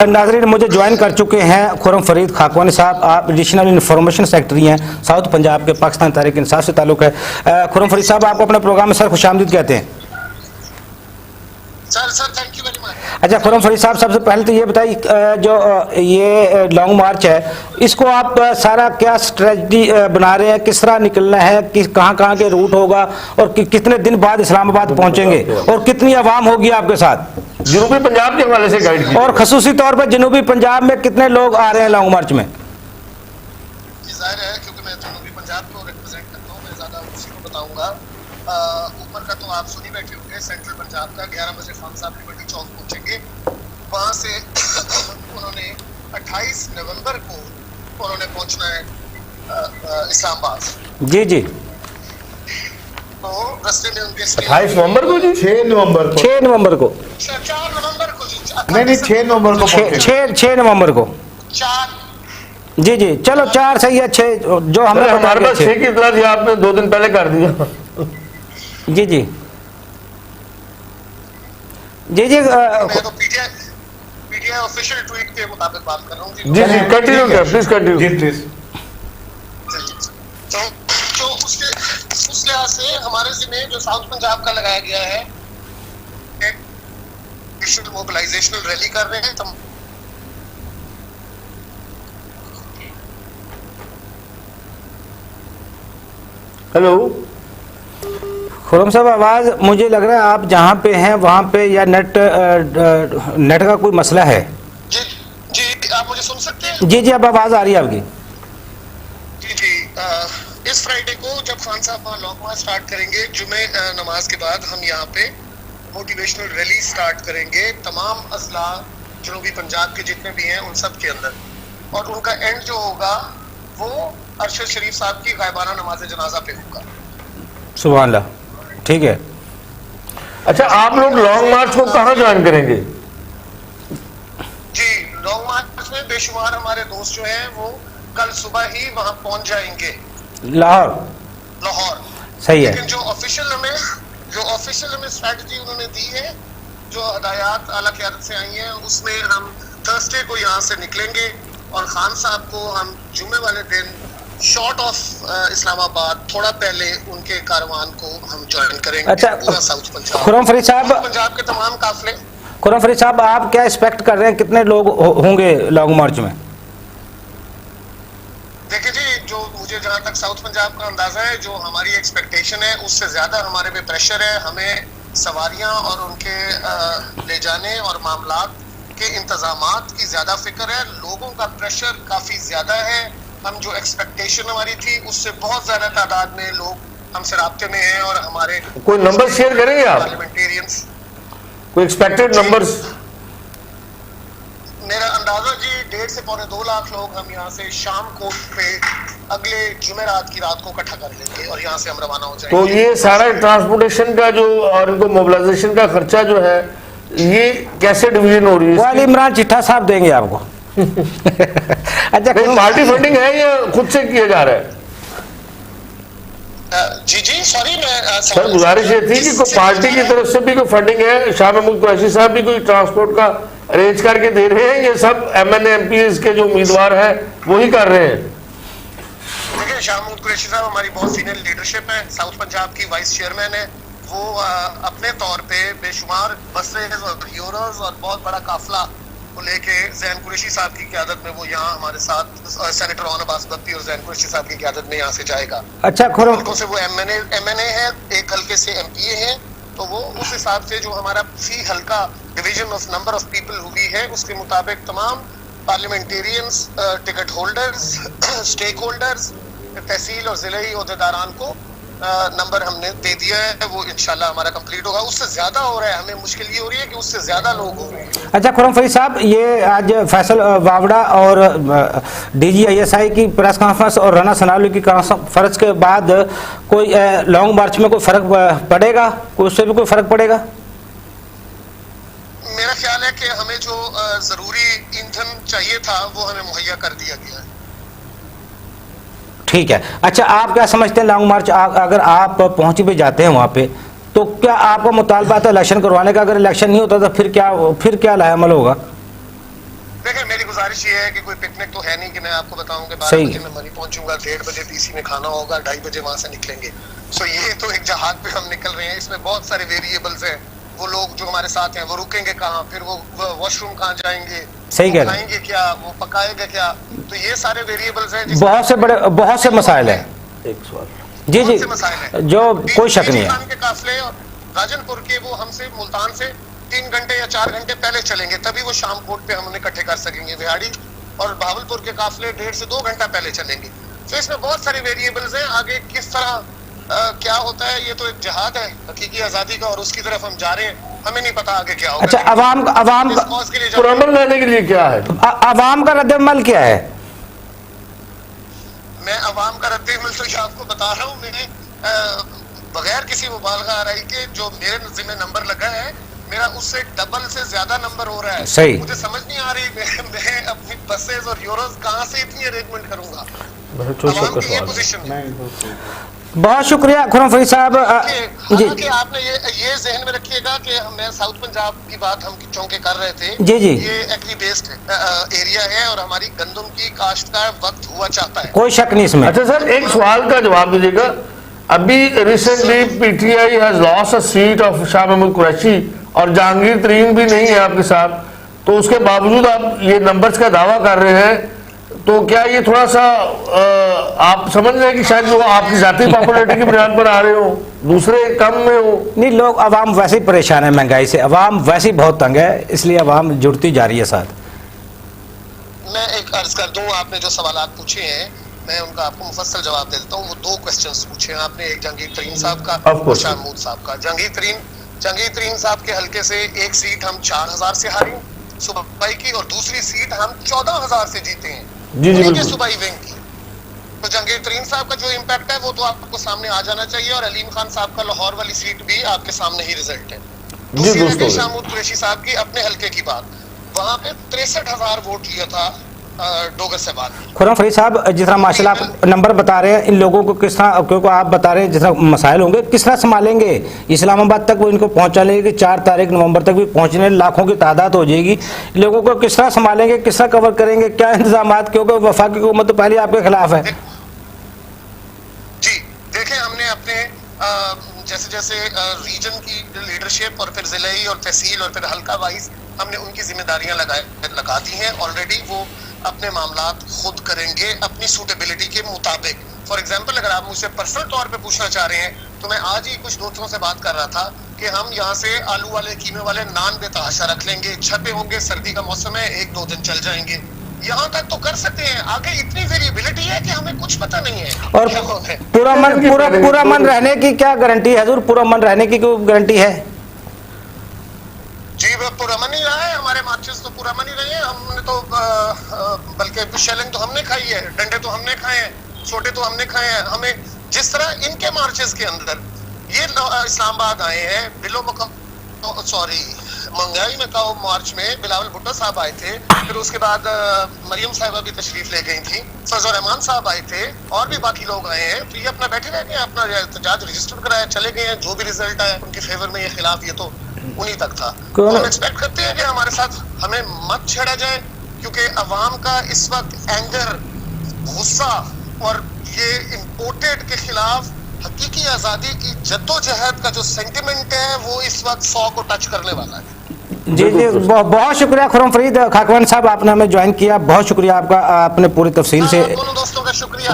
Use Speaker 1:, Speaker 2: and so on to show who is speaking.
Speaker 1: नाज़रीन, मुझे ज्वाइन कर चुके हैं खुर्रम फरीद खाकवानी साहब। आप एडिशनल इंफॉर्मेशन सेक्रेटरी हैं, साउथ पंजाब के पाकिस्तान तहरीक इंसाफ से ताल्लुक़ है। खुर्रम फरीद साहब, आपको अपने प्रोग्राम में सर खुशामदीद कहते हैं।
Speaker 2: Sir thank you very much.
Speaker 1: अच्छा खुर्रम फरीद साहब, सबसे पहले तो ये बताइए, जो ये लॉन्ग मार्च है, इसको आप सारा क्या स्ट्रेटजी बना रहे हैं, किस तरह निकलना है, कहाँ के रूट होगा और कितने दिन बाद इस्लामाबाद पहुँचेंगे और कितनी आवाम होगी आपके साथ?
Speaker 3: जनूबी पंजाब के हवाले से गाइड
Speaker 1: और खसूसी तौर पर जनूबी पंजाब में कितने लोग आ रहे हैं लॉन्ग मार्च में?
Speaker 2: जाहिर है, क्योंकि मैं जनूबी पंजाब को रिप्रेजेंट करता हूँ, मैं ज़्यादा उसी को बताऊँगा। ऊपर का तो आप सुनी बैठे होंगे, सेंट्रल पंजाब का 11 बजे खान साहब लिबर्टी चौक पहुँचेंगे। वहाँ से उन्होंने 28 नवंबर को उन्होंने पहुँचना है इस्लामाबाद।
Speaker 1: जी जी,
Speaker 2: तो रास्ते में उनके
Speaker 3: 28 नवंबर को जी
Speaker 4: 6 नवंबर को
Speaker 1: 6 नवंबर को
Speaker 2: 4 नवंबर को जी,
Speaker 4: नहीं 6 नवंबर को पहुंचे।
Speaker 1: 6 नवंबर को
Speaker 2: 4
Speaker 1: जी जी, चलो 4 सही है। 6 जो हमें
Speaker 3: हमारे पास 6 की इतला थी, आपने 2 दिन पहले कर दिया।
Speaker 1: जी जी जी जी।
Speaker 2: मैं तो पीटीआई ऑफिशियल ट्वीट के मुताबिक बात कर रहा हूँ
Speaker 3: जी जी, कंटिन्यू कर, प्लीज कंटिन्यू।
Speaker 4: जी प्लीज।
Speaker 2: तो उस लिहाज से हमारे जिम्मे जो साउथ पंजाब का लगाया गया है, एक मोबिलाइजेशनल रैली कर रहे हैं।
Speaker 3: हेलो
Speaker 1: खुर्रम साहब, आवाज़ मुझे लग रहा है आप जहाँ पे हैं वहाँ पे या नेट का कोई मसला है?
Speaker 2: जी जी, आप मुझे सुन सकते हैं?
Speaker 1: जी जी, अब आवाज़ आ रही है आपकी।
Speaker 2: जी जी, इस फ्राइडे को जब खान साहब वहाँ लॉन्ग मार्च स्टार्ट करेंगे, जुमे नमाज के बाद हम यहाँ पे मोटिवेशनल रैली स्टार्ट करेंगे तमाम अजला जनूबी पंजाब के जितने भी हैं उन सब के अंदर, और उनका एंड जो होगा वो अरशद शरीफ साहब की गायबाना नमाज जनाजा पे होगा।
Speaker 1: सुभान अल्लाह, ठीक है।
Speaker 3: अच्छा, आप लोग लॉन्ग मार्च को कहाँ ज्वाइन करेंगे?
Speaker 2: जी, लॉन्ग मार्च में बेशुमार हमारे दोस्त जो हैं वो कल सुबह ही वहाँ पहुँच जाएंगे, लाहौर।
Speaker 1: सही है।
Speaker 2: लेकिन जो ऑफिशियल हमें स्ट्रैटेजी उन्होंने दी है, जो हदायत आला क़यादत से आई हैं, उसमें हम थर्सडे को यहाँ से निकलेंगे और खान साहब को हम जुम्मे वाले दिन शॉर्ट ऑफ इस्लामाबाद थोड़ा पहले उनके कारवान को हम ज्वाइन करेंगे।
Speaker 1: अच्छा,
Speaker 2: पूरा साउथ पंजाब,
Speaker 1: खुर्रम फरीद साहब,
Speaker 2: पंजाब के तमाम काफले।
Speaker 1: खुर्रम फरीद साहब, आप क्या एक्सपेक्ट कर रहे हैं, कितने लोग होंगे लॉन्ग मार्च में?
Speaker 2: देखिए जी, जो मुझे जहाँ तक साउथ पंजाब का अंदाजा है, जो हमारी एक्सपेक्टेशन है उससे ज्यादा हमारे पे प्रेशर है। हमें सवारियां और उनके ले जाने और मामलात के इंतजामात की ज्यादा फिक्र है। लोगों का प्रेशर काफी ज्यादा है। हम जो एक्सपेक्टेशन हमारी थी उससे बहुत ज्यादा तादाद में लोग हमसे राब्ते में हैं, और हमारे
Speaker 3: कोई नंबर शेयर करेंगे आप?
Speaker 2: पार्लियामेंटेरियंस,
Speaker 3: कोई एक्सपेक्टेड नंबर्स?
Speaker 2: मेरा अंदाजा जी 1.5 से पौने 2 लाख लोग हम यहाँ से शाम को पे अगले जुमेरात की रात को इकट्ठा कर लेंगे और यहाँ से हम रवाना हो जाएंगे।
Speaker 3: तो ये सारा ट्रांसपोर्टेशन का जो और इनको मोबिलाइजेशन का खर्चा जो है, ये कैसे डिवीजन हो रही है?
Speaker 1: इमरान चिट्ठा साहब देंगे आपको। अच्छा,
Speaker 3: पार्टी फंडिंग है या खुद से किया जा रहा है?
Speaker 2: जी जी, सॉरी, मैं
Speaker 3: सर गुजारिश ये थी कि कोई पार्टी की तरफ से भी कोई फंडिंग है? शाह महमूद कुरैशी साहब भी कोई ट्रांसपोर्ट का अरेंज करके दे रहे हैं? ये सब एमएनए एमपीएस के जो उम्मीदवार हैं वही कर रहे हैं?
Speaker 2: देखिए, शाह महमूद कुरैशी साहब हमारी बहुत सीनियर लीडरशिप है, साउथ पंजाब की वाइस चेयरमैन है। वो अपने तौर पे बेशुमार बसेस और यूरोज और बहुत बड़ा काफिला को लेके जैन कुरैशी साहब की क़यादत में वो यहाँ हमारे साथ सेनेटर ओन अब्बास बत्ती और जैन कुरैशी साहब की क़यादत में यहाँ से जाएगा।
Speaker 1: अच्छा
Speaker 2: हल्कों से वो एमएनए है, एक हल्के से एमपीए है, तो वो उस हिसाब से जो हमारा फी हल्का division of number of people हुई है उसके मुताबिक तमाम parliamentarians, ticket holders, stake holders, tehsil और जिले ओहदेदारान को नंबर हमने दे दिया है। वो इंशाल्लाह हमारा कंप्लीट होगा। उससे ज्यादा हो रहा है, हमें मुश्किल ये हो रही है कि उससे ज्यादा लोग हो रहे हैं।
Speaker 1: अच्छा खुर्रम फरीद साहब, ये आज फैसल वावड़ा और DGISI की प्रेस कॉन्फ्रेंस और राना सनाउल्लाह की कॉन्फ्रेंस के बाद कोई लॉन्ग मार्च में कोई फर्क पड़ेगा? उससे भी कोई फर्क पड़ेगा?
Speaker 2: मेरा ख्याल है कि हमें जो जरूरी ईंधन चाहिए था वो हमें मुहैया कर दिया गया है।
Speaker 1: ठीक है। अच्छा, आप क्या समझते हैं लॉन्ग मार्च अगर आप पहुंच भी जाते हैं वहाँ पे, तो क्या आपका मुतालबा था इलेक्शन करवाने का? अगर इलेक्शन नहीं होता तो फिर क्या लायामल होगा?
Speaker 2: मेरी गुजारिश ये है कि कोई पिकनिक तो है नहीं कि मैं आपको बताऊं कि 12
Speaker 1: सही।
Speaker 2: बजे मैं मनी पहुंचूंगा, 1:30 बजे डीसी में खाना होगा, 2:30 बजे वहां से निकलेंगे। सो ये तो एक जहाज पे हम निकल रहे हैं, इसमें बहुत सारे वेरिएबल्स हैं। वो लोग जो हमारे साथ हैं वो रुकेंगे कहाँ, फिर वो वॉशरूम कहाँ जाएंगे,
Speaker 1: सही कह
Speaker 2: वो
Speaker 1: रहे हैं।
Speaker 2: खाएंगे क्या, वो पकाएगा क्या, तो ये सारे वेरिएबल्स हैं
Speaker 1: बहुत से मसाइल हैं।
Speaker 3: एक सवाल।
Speaker 1: जी जी,
Speaker 2: बहुत से मसाइल हैं।
Speaker 1: जो कोई शक नहीं है।
Speaker 2: खान के काफिले और राजनपुर के वो हमसे मुल्तान से 3 घंटे या 4 घंटे पहले चलेंगे, तभी वो शाम कोट पे हम उन्हें इकट्ठे कर सकेंगे। बिहाड़ी और भावलपुर के काफिले 1.5 से 2 घंटा पहले चलेंगे। तो इसमें बहुत सारे वेरिएबल्स हैं। आगे किस तरह क्या होता है, ये तो एक जिहाद है हकीकी आजादी का, और उसकी तरफ हम जा रहे हैं। हमें नहीं पता आगे क्या होगा।
Speaker 1: अच्छा, अवाम
Speaker 2: इस कॉज के लिए जा रहे हैं।
Speaker 3: पुरअमन रहने के लिए क्या है?
Speaker 1: अवाम का रद्द-ए-अमल क्या है?
Speaker 2: मैं अवाम का रद्द-ए-अमल तो ये आपको बता रहा हूँ। मैंने बगैर किसी मुबालगा आराई के जो मेरे जिम्मे नंबर लगा है, मेरा उससे डबल से ज्यादा नंबर हो रहा है।
Speaker 1: सही।
Speaker 2: मुझे समझ नहीं आ रही मैं अपनी बसेस और यूरोस कहाँ से इतनी अरेंजमेंट करूंगा।
Speaker 3: बहुत छोटा
Speaker 2: अवाम की ये
Speaker 3: सवाल है।
Speaker 2: पोजीशन है।
Speaker 1: बहुत शुक्रिया खुर्रम फरीद साहब। जी
Speaker 2: हालांकि आपने ये जहन में रखिएगा कि मैं साउथ पंजाब की बात हम चौंके कर रहे थे।
Speaker 1: जी जी,
Speaker 2: ये एग्री बेस्ड एरिया है और हमारी गंदम की काश्त का वक्त हुआ चाहता है।
Speaker 1: कोई शक नहीं इसमें।
Speaker 3: अच्छा सर, एक सवाल का जवाब दीजिएगा। अभी recently PTI has lost a seat of Shah Mahmood Qureshi और जहांगीर तरीन भी नहीं है आपके साथ, तो उसके बावजूद आप ये नंबर्स का दावा कर रहे हैं, तो क्या ये थोड़ा सा आप समझ रहे हैं कि शायद वो आपकी जाती पॉपुलैरिटी की बुनियाद पर आ रहे हो, दूसरे कम में हो?
Speaker 1: नहीं, लोग अवाम वैसे ही परेशान है महंगाई से, अवाम वैसे ही बहुत तंग है, इसलिए अवाम जुड़ती जा रही है साथ।
Speaker 2: मैं एक अर्ज कर दूं, आपने जो सवालात पूछे हैं मैं उनका आपको मुफस्सल जवाब दे देता हूँ। वो 2 क्वेश्चंस पूछे हैं आपने, एक जहांगीर तरीन साहब का
Speaker 3: Of course.
Speaker 2: और शाह महमूद साहब का। जहांगीर तरीन साहब के हल्के से एक सीट हम 4000 से हारे सूबाई की, और दूसरी सीट हम 14000 से जीते हैं
Speaker 3: जी,
Speaker 2: उन्हीं के
Speaker 3: बिल्कुल।
Speaker 2: सूबाई विंग की। तो जहांगीर तरीन साहब का जो इम्पैक्ट है वो तो आपको सामने आ जाना चाहिए, और अलीम खान साहब का लाहौर वाली सीट भी आपके सामने ही रिजल्ट है। दूसरी
Speaker 3: दोस्तों।
Speaker 2: रही शाह महमूद कुरैशी साहब की अपने हल्के की बात, वहां पे 63,000 वोट लिया था डोगर से बाद।
Speaker 1: खुर्रम फरीद साहब, जिस तरह माशाल्लाह आप नंबर बता रहे हैं, इन लोगों को किस तरह, क्योंकि आप बता रहे हैं जिस तरह मसाइल होंगे, किस तरह संभालेंगे? इस्लामाबाद तक वो इनको पहुंचा लेंगे, 4 तारीख नवंबर तक भी पहुंचने लाखों की तादाद हो जाएगी। लोगों को किस तरह संभालेंगे, किस तरह कवर करेंगे, क्या इंतजाम? क्योंकि वफाकी हुकूमत तो पहले आपके खिलाफ है।
Speaker 2: जी देखें, हमने अपने जैसे जैसे रीजन की लीडरशिप और फिर जिले और तहसील और फिर हल्का वाइज हमने उनकी जिम्मेदारियां लगा दी हैं। ऑलरेडी वो अपने मामलात खुद करेंगे अपनी सूटेबिलिटी के मुताबिक। फॉर एग्जांपल, अगर आप मुझसे पर्सनल तौर पे पूछना चाह रहे हैं, तो मैं आज ही कुछ दोस्तों से बात कर रहा था कि हम यहाँ से आलू वाले कीमे वाले नान बेतहाशा रख लेंगे, छपे होंगे, सर्दी का मौसम है, 1-2 दिन चल जाएंगे। यहाँ तक तो कर सकते हैं, आगे इतनी वेरिएबिलिटी है कि हमें कुछ पता नहीं है।
Speaker 1: और
Speaker 2: क्या होगा?
Speaker 1: पूरा मन रहने की क्या गारंटी है हजूर? पूरा मन रहने की कोई गारंटी है?
Speaker 2: जी वो पुरअमन ही रहा है, हमारे मार्चेस तो पुरअमन ही रहे हैं। हमने तो बल्कि शेलिंग तो हमने खाई है, डंडे तो हमने खाए हैं, छोटे तो हमने खाए हैं। हमें जिस तरह इनके मार्चेस के अंदर ये इस्लामाबाद आए हैं, महंगाई में कहो मार्च में बिलावल भुट्टो साहब आए थे, फिर उसके बाद मरियम साहिबा भी तशरीफ ले गई थी, फजल रहमान साहब आए थे, और भी बाकी लोग आए हैं। तो ये अपना बैठे रह गए, अपना एहतजाज रजिस्टर कराया, चले गए हैं। जो भी रिजल्ट आया उनके फेवर में, ये खिलाफ, ये तो उन्हीं तक था। तो हम एक्सपेक्ट करते हैं कि हमारे साथ हमें मत छेड़ा जाए, क्योंकि अवाम का इस वक्त एंगर, गुस्सा और ये इम्पोर्टेड के खिलाफ हकीकी आजादी की जद्दोजहद का जो सेंटिमेंट है वो इस वक्त 100 को टच करने वाला है।
Speaker 1: जी जी, बहुत शुक्रिया खुर्रम फरीद खाकवान साहब, आपने हमें ज्वाइन किया। बहुत शुक्रिया आपका, आपने पूरी तफसील से।
Speaker 2: दोनों दोस्तों का शुक्रिया।